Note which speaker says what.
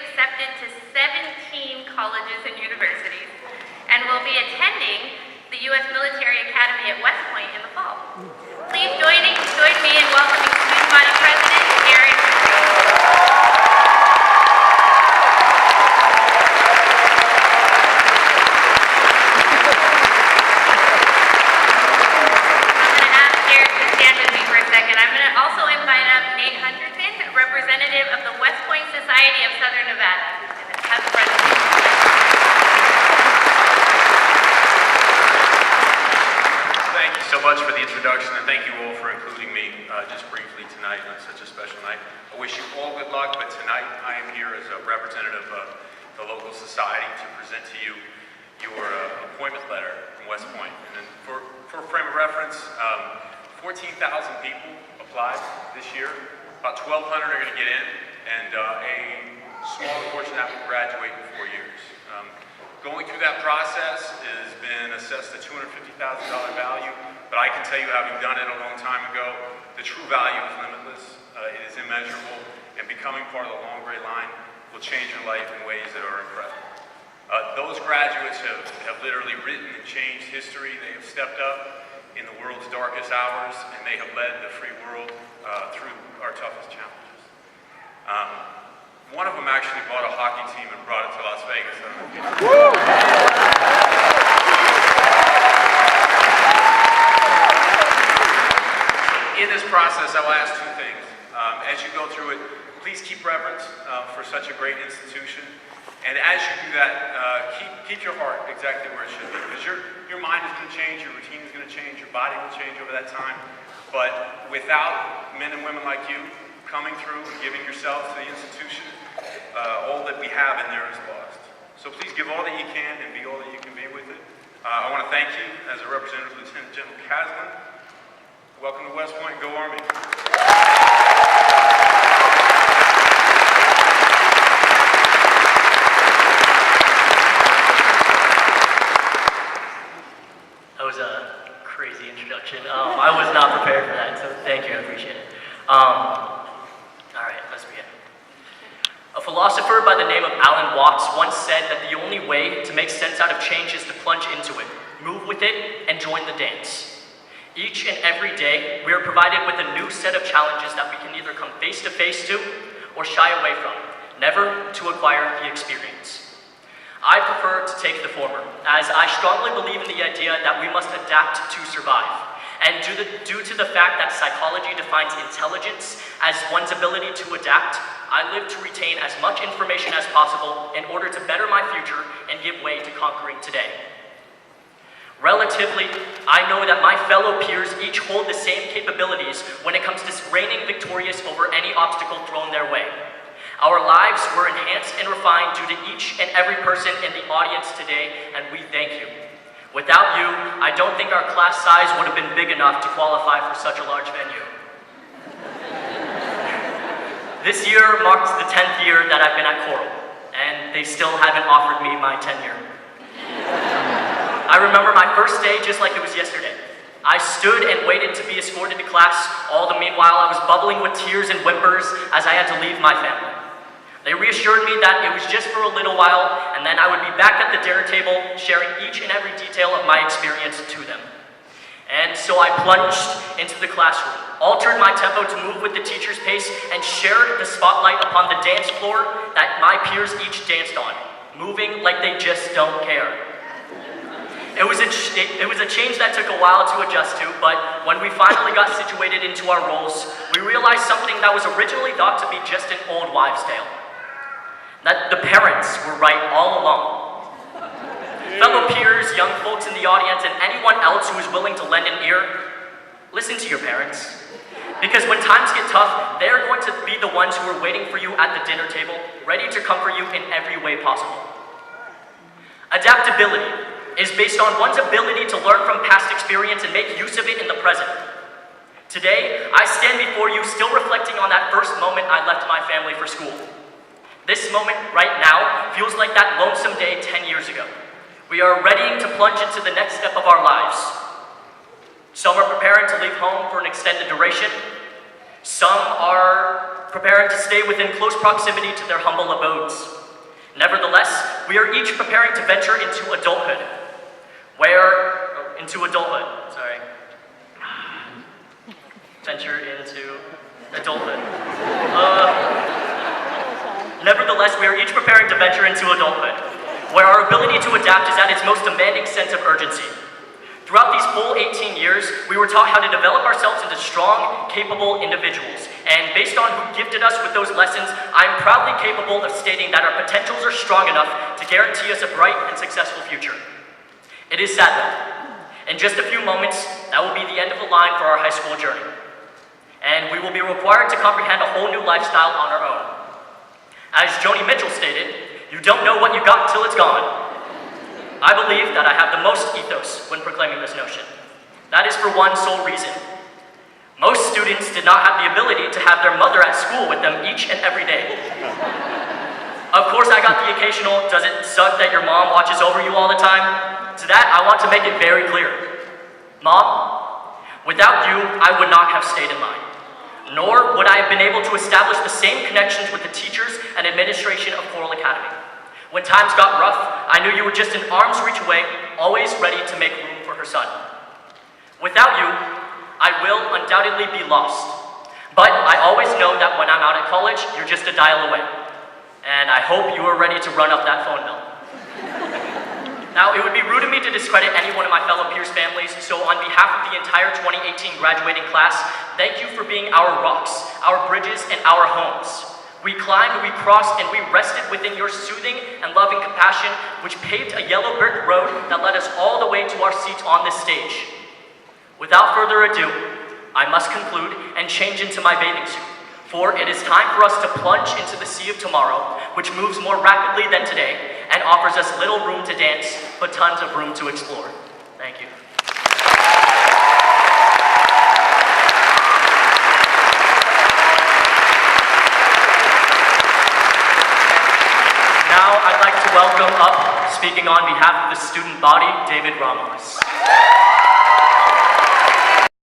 Speaker 1: accepted to 17 colleges and universities and will be attending the U.S. Military Academy at West Point in the fall. Please join me in welcoming Student Body President Garrett Freeth. I'm going to also invite up Nate Hunterton, representative of the West Point Society of Southern Nevada, who's going to have the presentation.
Speaker 2: Thank you so much for the introduction, and thank you all for including me just briefly tonight on such a special night. I wish you all good luck, but tonight I am here as a representative of the local society to present to you your appointment letter from West Point. And then for a frame of reference, 14,000 people applied this year. About 1,200 are going to get in, and a small portion of that will graduate in 4 years. Going through that process has been assessed at $250,000 value, but I can tell you, having done it a long time ago, the true value is limitless. It is immeasurable, and becoming part of the long gray line will change your life in ways that are incredible. Those graduates have literally written and changed history. They have stepped up in the world's darkest hours, and they have led the free world through our toughest challenges. One of them actually bought a hockey team and brought it to Las Vegas. In this process, I will ask two things. As you go through it, please keep reverence for such a great institution. And as you do that, keep your heart exactly where it should be, because your mind is going to change, your routine is going to change, your body will change over that time. But without men and women like you coming through and giving yourself to the institution, all that we have in there is lost. So please give all that you can and be all that you can be with it. I want to thank you as a representative, Lieutenant General CASLV. Welcome to West Point. Go Army.
Speaker 3: I was not prepared for that, so thank you, I appreciate it. All right, let's begin. A philosopher by the name of Alan Watts once said that the only way to make sense out of change is to plunge into it, move with it, and join the dance. Each and every day, we are provided with a new set of challenges that we can either come face to face to or shy away from, never to acquire the experience. I prefer to take the former, as I strongly believe in the idea that we must adapt to survive. And due to the fact that psychology defines intelligence as one's ability to adapt, I live to retain as much information as possible in order to better my future and give way to conquering today. Relatively, I know that my fellow peers each hold the same capabilities when it comes to reigning victorious over any obstacle thrown their way. Our lives were enhanced and refined due to each and every person in the audience today, and we thank you. Without you, I don't think our class size would have been big enough to qualify for such a large venue. This year marks the 10th year that I've been at Coral, and they still haven't offered me my tenure. I remember my first day just like it was yesterday. I stood and waited to be escorted to class, all the meanwhile I was bubbling with tears and whimpers as I had to leave my family. They reassured me that it was just for a little while, and then I would be back at the dinner table, sharing each and every detail of my experience to them. And so I plunged into the classroom, altered my tempo to move with the teacher's pace, and shared the spotlight upon the dance floor that my peers each danced on, moving like they just don't care. It was a change that took a while to adjust to, but when we finally got situated into our roles, we realized something that was originally thought to be just an old wives' tale. That the parents were right all along. Fellow peers, young folks in the audience, and anyone else who is willing to lend an ear, listen to your parents. Because when times get tough, they are going to be the ones who are waiting for you at the dinner table, ready to comfort you in every way possible. Adaptability is based on one's ability to learn from past experience and make use of it in the present. Today, I stand before you still reflecting on that first moment I left my family for school. This moment right now feels like that lonesome day 10 years ago. We are readying to plunge into the next step of our lives. Some are preparing to leave home for an extended duration. Some are preparing to stay within close proximity to their humble abodes. Nevertheless, we are each preparing to venture into adulthood. Venture into adulthood. Nevertheless, we are each preparing to venture into adulthood, where our ability to adapt is at its most demanding sense of urgency. Throughout these full 18 years, we were taught how to develop ourselves into strong, capable individuals. And based on who gifted us with those lessons, I am proudly capable of stating that our potentials are strong enough to guarantee us a bright and successful future. It is sad though. In just a few moments, that will be the end of the line for our high school journey. And we will be required to comprehend a whole new lifestyle on our own. As Joni Mitchell stated, you don't know what you got until it's gone. I believe that I have the most ethos when proclaiming this notion. That is for one sole reason. Most students did not have the ability to have their mother at school with them each and every day. Of course, I got the occasional, does it suck that your mom watches over you all the time? To that, I want to make it very clear. Mom, without you, I would not have stayed in line. Nor would I have been able to establish the same connections with the teachers and administration of Coral Academy. When times got rough, I knew you were just an arm's reach away, always ready to make room for her son. Without you, I will undoubtedly be lost. But I always know that when I'm out at college, you're just a dial away. And I hope you are ready to run up that phone bill. Now, it would be rude of me to discredit any one of my fellow peers' families, so on behalf of the entire 2018 graduating class, thank you for being our rocks, our bridges, and our homes. We climbed, we crossed, and we rested within your soothing and loving compassion, which paved a yellow brick road that led us all the way to our seats on this stage. Without further ado, I must conclude and change into my bathing suit, for it is time for us to plunge into the sea of tomorrow, which moves more rapidly than today and offers us little room to dance, but tons of room to explore. Thank you. Now I'd like to welcome up, speaking on behalf of the student body, David Ramos.